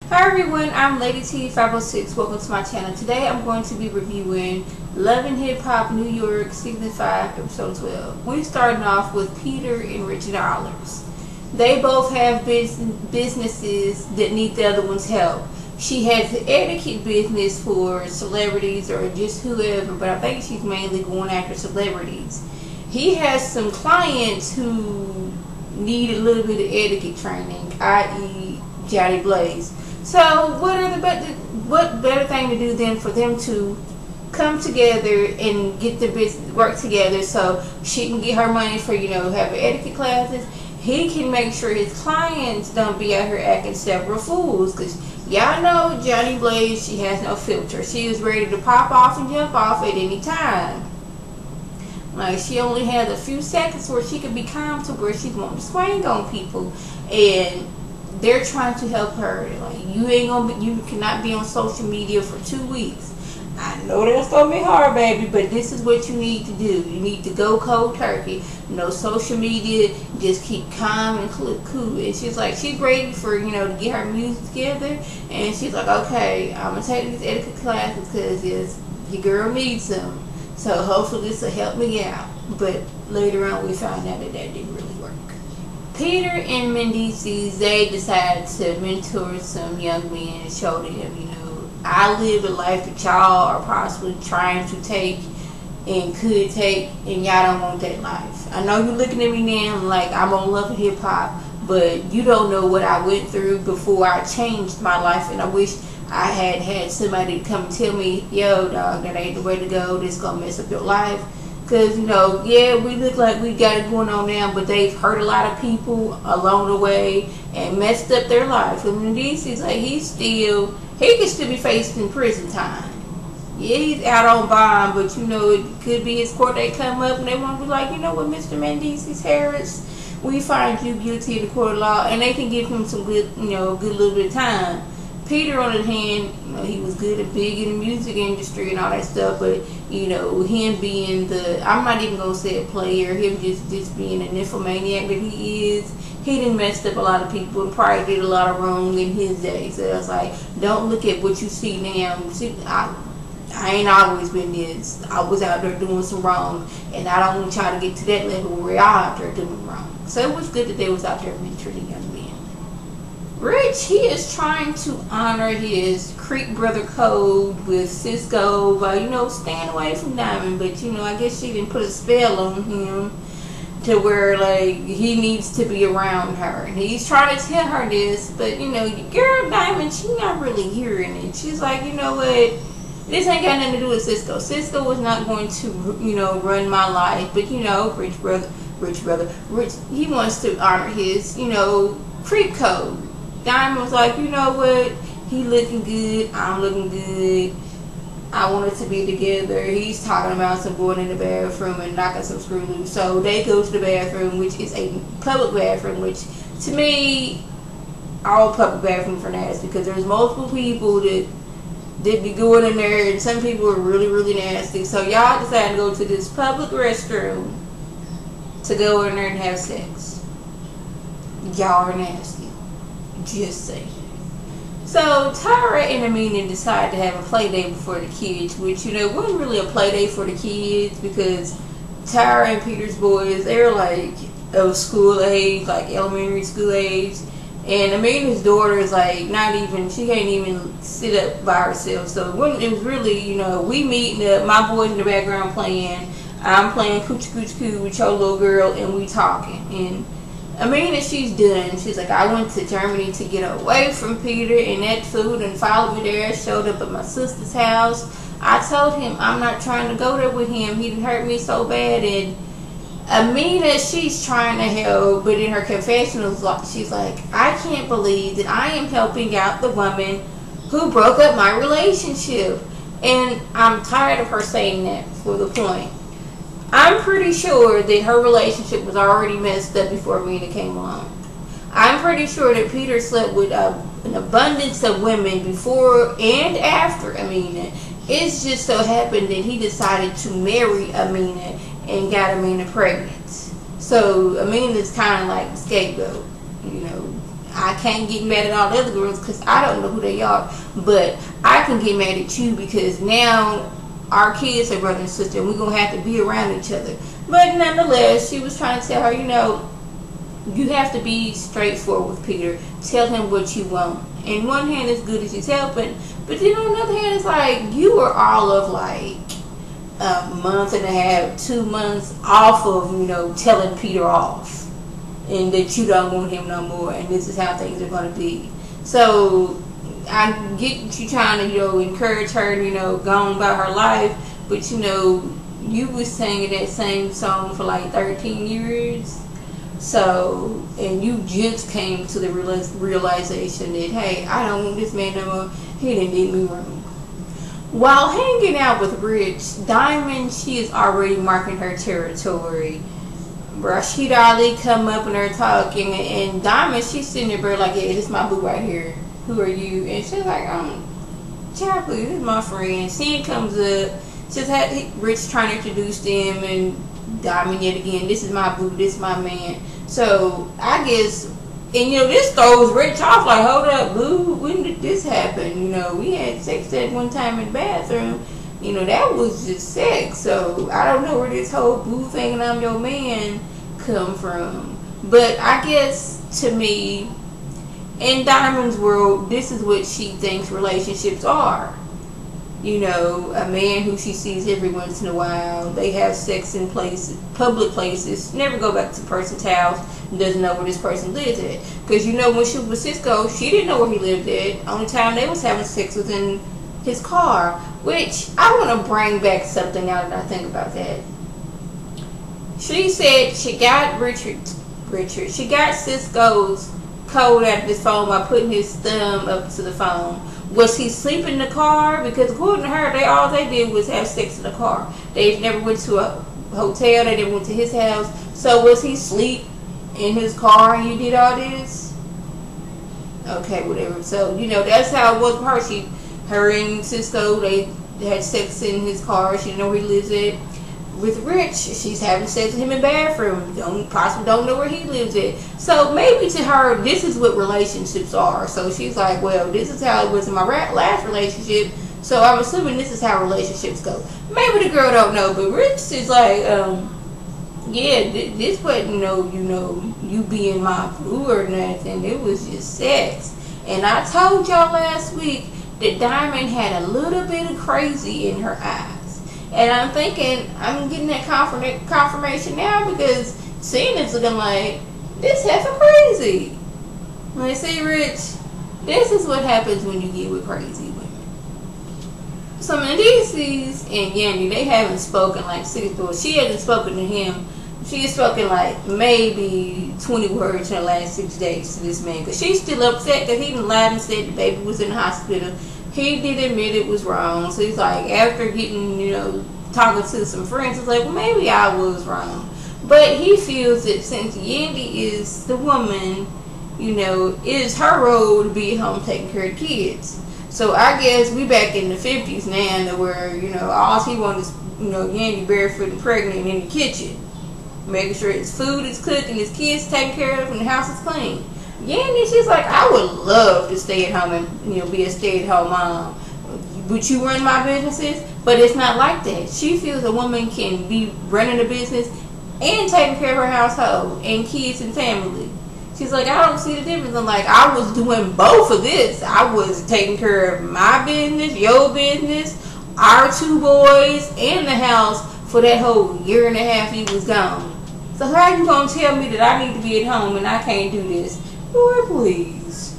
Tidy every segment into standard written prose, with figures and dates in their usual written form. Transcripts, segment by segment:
Hi everyone, I'm Lady T506. Welcome to my channel. Today I'm going to be reviewing Love and Hip Hop New York Season 5 Episode 12. We're starting off with Peter and Richard Dollars. They both have businesses that need the other one's help. She has the etiquette business for celebrities or just whoever, but I think she's mainly going after celebrities. He has some clients who need a little bit of etiquette training, i.e. Johnny Blaze. So what better thing to do than for them to come together and get their business work together, so she can get her money for have etiquette classes. He can make sure his clients don't be out here acting several fools, because y'all know Johnny Blaze, she has no filter. She is ready to pop off and jump off at any time. Like, she only has a few seconds where she can be calm to where she's wanting to swing on people, and they're trying to help her. Like, you cannot be on social media for 2 weeks. I know that's gonna be hard, baby, but this is what you need to do. You need to go cold turkey. No social media. Just keep calm and cool. And she's like, she's ready for to get her music together. And she's like, okay, I'm gonna take these etiquette classes because your girl needs them. So hopefully this will help me out. But later on, we found out that didn't really work. Peter and Mendeecees, they decided to mentor some young men and show them, I live a life that y'all are possibly trying to take and could take, and y'all don't want that life. I know you're looking at me now like I'm on Love and Hip Hop, but you don't know what I went through before I changed my life, and I wish I had somebody come and tell me, yo, dog, that ain't the way to go. This is gonna mess up your life. Because, yeah, we look like we got it going on now, but they've hurt a lot of people along the way and messed up their life. And Mendeecees, like, he could still be facing prison time. Yeah, he's out on bond, but, it could be his court date come up and they want to be like, you know what, Mr. Mendeecees Harris, we find you guilty in the court of law, and they can give him some good, good little bit of time. Peter, on the other hand, he was good and big in the music industry and all that stuff, but, him being I'm not even going to say a player, him just being an nymphomaniac that he is, he done messed up a lot of people and probably did a lot of wrong in his day. So I was like, don't look at what you see now. See, I ain't always been this. I was out there doing some wrong, and I don't want y'all to get to that level where y'all out there doing wrong. So it was good that they was out there mentoring young men. Rich, he is trying to honor his Creek brother code with Cisco by, staying away from Diamond. But, I guess she didn't put a spell on him to where, like, he needs to be around her. And he's trying to tell her this, but, girl Diamond, she's not really hearing it. She's like, you know what? This ain't got nothing to do with Cisco. Cisco was not going to, run my life. But, Rich, he wants to honor his, Creek code. Diamond was like, you know what? He looking good. I'm looking good. I want us to be together. He's talking about some going in the bathroom and knocking some screw loose. So they go to the bathroom, which is a public bathroom, which to me, all public bathrooms are nasty because there's multiple people that be going in there, and some people are really, really nasty. So y'all decided to go to this public restroom to go in there and have sex. Y'all are nasty. Just saying. So Tyra and Amina decided to have a play date before the kids, which wasn't really a play date for the kids because Tyra and Peter's boys, they're like of school age, like elementary school age, and Amina's daughter is like she can't even sit up by herself. So it was really, we meeting up, my boys in the background playing, I'm playing coochie coochie coo with your little girl, and we talking. And Amina, she's done. She's like, I went to Germany to get away from Peter and that food and followed me there. Showed up at my sister's house. I told him I'm not trying to go there with him. He done hurt me so bad. And Amina, she's trying to help, but in her confessionals, she's like, I can't believe that I am helping out the woman who broke up my relationship. And I'm tired of her saying that for the point. I'm pretty sure that her relationship was already messed up before Amina came along. I'm pretty sure that Peter slept with an abundance of women before and after Amina. It's just so happened that he decided to marry Amina and got Amina pregnant. So Amina's kind of like the scapegoat. I can't get mad at all the other girls because I don't know who they are. But I can get mad at you because now our kids are brother and sister and we're going to have to be around each other. But nonetheless, she was trying to tell her, you know, you have to be straightforward with Peter. Tell him what you want. In one hand, it's good as he's helping. But then on the other hand, it's like you were all of like a month and a half, 2 months off of, you know, telling Peter off. And that you don't want him no more. And this is how things are going to be. So I get you trying to, you know, encourage her, you know, go on about her life. But, you know, you was singing that same song for like 13 years. So, and you just came to the realization that, hey, I don't want this man no more. He done did me wrong. While hanging out with Rich, Diamond, she is already marking her territory. Rashida Ali come up and they're talking, and Diamond, she's sitting there like, yeah, this is my boo right here. Who are you? And she's like, Chocolate, this is my friend. Sin comes up, she's had Rich trying to introduce them, and Diamond yet again, this is my boo, this is my man. So I guess, and you know, this throws Rich off like, hold up, boo, when did this happen? You know, we had sex that one time in the bathroom. You know, that was just sex. So I don't know where this whole boo thing and I'm your man come from. But I guess to me, in Diamond's world, this is what she thinks relationships are. You know, a man who she sees every once in a while. They have sex in places, public places. Never go back to the person's house. Doesn't know where this person lives at. Because you know, when she was with Cisco, she didn't know where he lived at. Only time they was having sex was in his car. Which I want to bring back something now that I think about that. She said she got Richard. She got Cisco's code out of his phone by putting his thumb up to the phone. Was he sleeping in the car? Because according to her, all they did was have sex in the car. They never went to a hotel. They didn't went to his house. So was he sleep in his car and you did all this? Okay, whatever. So, you know, that's how it was with her. Her and Cisco, they had sex in his car. She didn't know where he lives at. With Rich, she's having sex with him in the bathroom. Possibly don't know where he lives at. So maybe to her, this is what relationships are. So she's like, well, this is how it was in my last relationship. So I'm assuming this is how relationships go. Maybe the girl don't know, but Rich is like, yeah, this wasn't you being my boo or nothing. It was just sex. And I told y'all last week that Diamond had a little bit of crazy in her eyes. And I'm thinking, I'm getting that confirmation now because seeing it's looking like, this heifer crazy. Like, see, Rich, this is what happens when you get with crazy women. So Mendeecees and Yandy, they haven't spoken like 6 months. She hasn't spoken to him. She has spoken like maybe 20 words in the last 6 days to this man. Because she's still upset that he didn't lie and said the baby was in the hospital. He did admit it was wrong. So he's like, after getting, talking to some friends, he's like, well, maybe I was wrong. But he feels that since Yandy is the woman, it is her role to be at home taking care of the kids. So I guess we back in the 50s now where, all he wants is, Yandy barefoot and pregnant in the kitchen. Making sure his food is cooked and his kids taken care of and the house is clean. Yandy, she's like, I would love to stay at home and, be a stay-at-home mom. Would you run my businesses? But it's not like that. She feels a woman can be running a business and taking care of her household and kids and family. She's like, I don't see the difference. I'm like, I was doing both of this. I was taking care of my business, your business, our 2 boys, and the house for that whole year and a half he was gone. So how are you going to tell me that I need to be at home and I can't do this? Lord, please.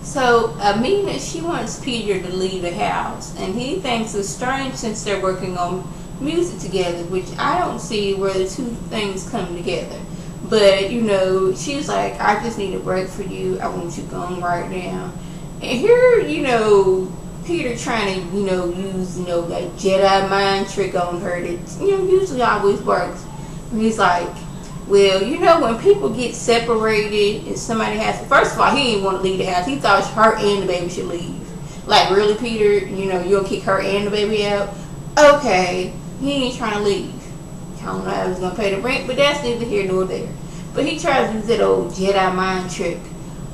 So Amina, she wants Peter to leave the house. And he thinks it's strange since they're working on music together, which I don't see where the 2 things come together. But, she's like, I just need a break for you. I want you gone right now. And here, Peter trying to, use, that Jedi mind trick on her that, usually always works. And he's like, well, when people get separated and somebody has to, first of all, he didn't want to leave the house. He thought her and the baby should leave. Like, really, Peter, you'll kick her and the baby out? Okay, he ain't trying to leave. I don't know how he's going to pay the rent, but that's neither here nor there. But he tries to use that old Jedi mind trick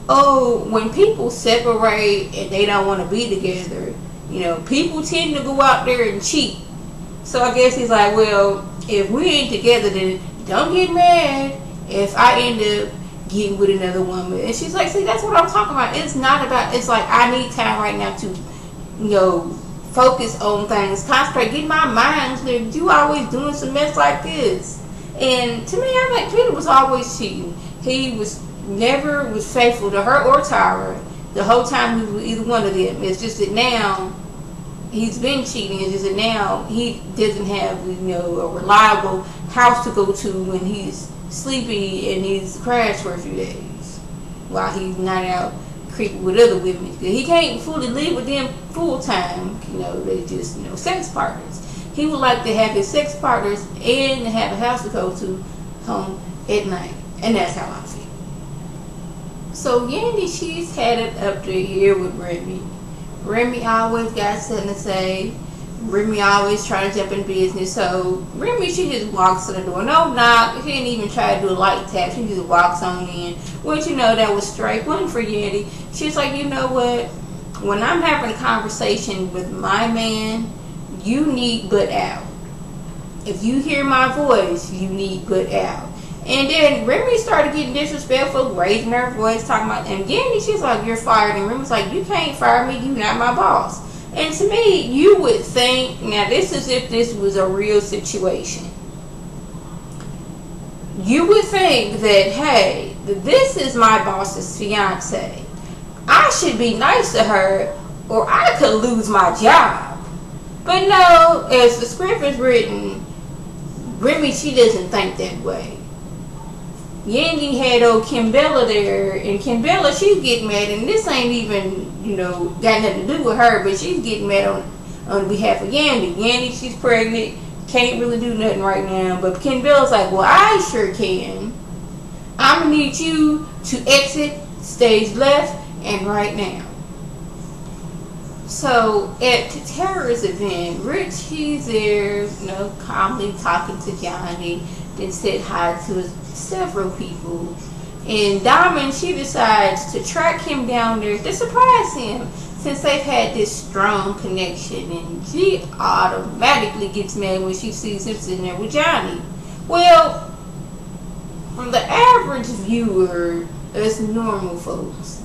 oh, when people separate and they don't want to be together, you know, people tend to go out there and cheat. So I guess he's like, well, if we ain't together, then don't get mad if I end up getting with another woman. And she's like, see, that's what I'm talking about. It's not about, it's like, I need time right now to, you know, focus on things, concentrate, get my mind clear. You always doing some mess like this. And to me, I'm like, Peter was always cheating. He was never was faithful to her or Tyra the whole time he was with either one of them. It's just that now he's been cheating. It's just that now he doesn't have, you know, a reliable house to go to when he's sleepy and he's crashed for a few days while he's not out creeping with other women. He can't fully live with them full time. You know, they just, you know, sex partners. He would like to have his sex partners and have a house to go to home at night. And that's how I feel. So Yandy, she's headed up to here with Remy. Remy always got something to say. Remy always trying to jump in business. So Remy, she just walks in the door. No knock. She didn't even try to do a light tap. She just walks on in. Which, you know, that was straight one for Yandy. She's like, you know what? When I'm having a conversation with my man, you need butt out. If you hear my voice, you need butt out. And then Remy started getting disrespectful, raising her voice, talking about, and Yandy, she's like, you're fired. And Remy's like, you can't fire me, you're not my boss. And to me, you would think, now this is if this was a real situation. You would think that, hey, this is my boss's fiance. I should be nice to her or I could lose my job. But no, as the script is written, Remy, she doesn't think that way. Yandy had old Kimbella there, and Kimbella, she's getting mad, and this ain't even, you know, got nothing to do with her, but she's getting mad on behalf of Yandy. Yandy, she's pregnant, can't really do nothing right now, but Kimbella's like, well, I sure can. I'm gonna need you to exit stage left and right now. So at Tara's event, Rich, he's there, you know, calmly talking to Johnny, then said hi to several people. And Diamond, she decides to track him down there to surprise him, since they've had this strong connection, and she automatically gets mad when she sees him sitting there with Johnny. Well, from the average viewer, us normal folks,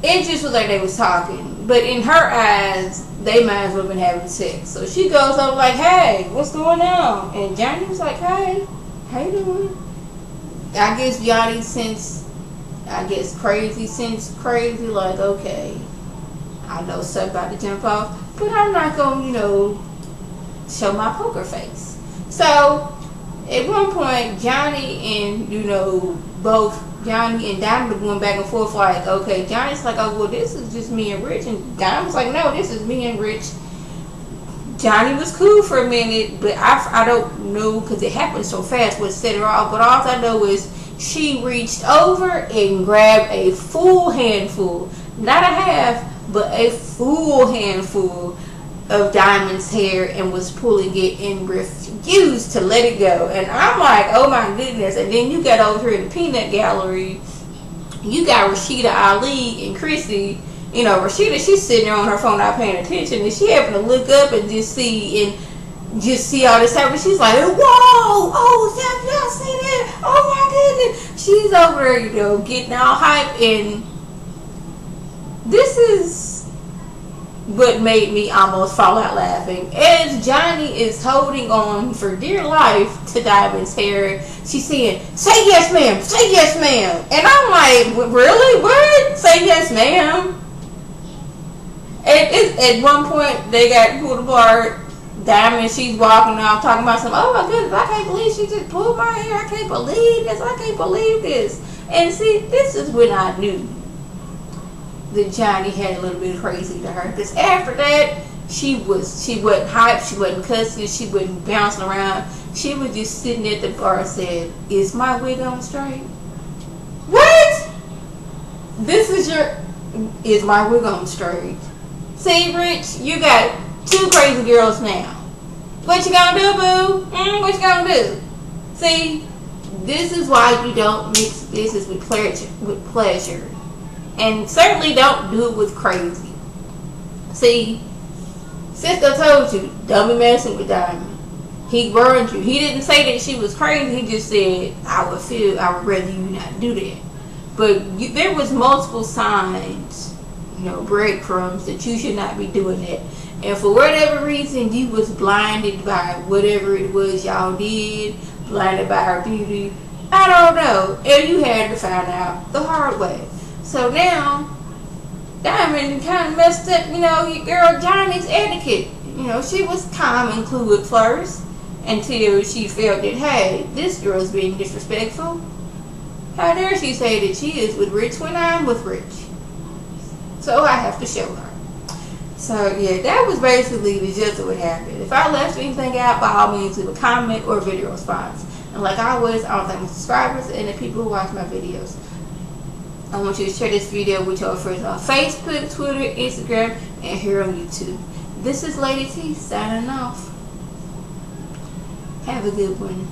it just was like they was talking, but in her eyes, they might as well have been having sex. So she goes up like, hey, what's going on? And Johnny was like, hey, how you doing? I guess Johnny crazy, like, okay, I know something about to jump off, but I'm not gonna, you know, show my poker face. So at one point, Johnny and, you know, both Johnny and Diamond were going back and forth like, okay, Johnny's like, oh, well, this is just me and Rich. And Diamond's like, no, this is me and Rich. Johnny was cool for a minute, but I don't know because it happened so fast what set her off. But all I know is she reached over and grabbed a full handful, not a half, but a full handful of Diamond's hair and was pulling it and refused to let it go. And I'm like, oh my goodness. And then you got over here in the peanut gallery, you got Rashida Ali and Chrissy. You know, Rashida, she's sitting there on her phone not paying attention, and she happened to look up and just see all this happen. She's like, whoa, oh, y'all see that? Oh my goodness. She's over there, you know, getting all hype. And this is what made me almost fall out laughing. As Johnny is holding on for dear life to Diamond's hair, she's saying, say yes ma'am, say yes ma'am. And I'm like, really? What? Say yes ma'am? At one point, they got pulled apart. Diamond, she's walking off talking about something. Oh my goodness, I can't believe she just pulled my hair. I can't believe this. I can't believe this. And see, this is when I knew that Johnny had a little bit crazy to her. Because after that, she wasn't hyped. She wasn't cussing. She wasn't bouncing around. She was just sitting at the bar and said, is my wig on straight? What? Is my wig on straight? See, Rich, you got two crazy girls now. What you gonna do, boo? What you gonna do? See, This is why you don't mix business with pleasure. And certainly don't do it with crazy. See, Cisco told you, don't be messing with Diamond. He warned you. He didn't say that she was crazy. He just said, I would rather you not do that. But there was multiple signs, breadcrumbs that you should not be doing that. And for whatever reason, you was blinded by whatever it was y'all did, blinded by her beauty. I don't know. And you had to find out the hard way. So now, Diamond kind of messed up, your girl Johnny's etiquette. She was calm and cool at first until she felt that, hey, this girl's being disrespectful. How dare she say that she is with Rich when I'm with Rich? So I have to show her. So yeah, that was basically the gist of what happened. If I left anything out, by all means leave a comment or a video response. And like always, I want to thank my subscribers and the people who watch my videos. I want you to share this video with your friends on Facebook, Twitter, Instagram, and here on YouTube. This is Lady T signing off. Have a good one.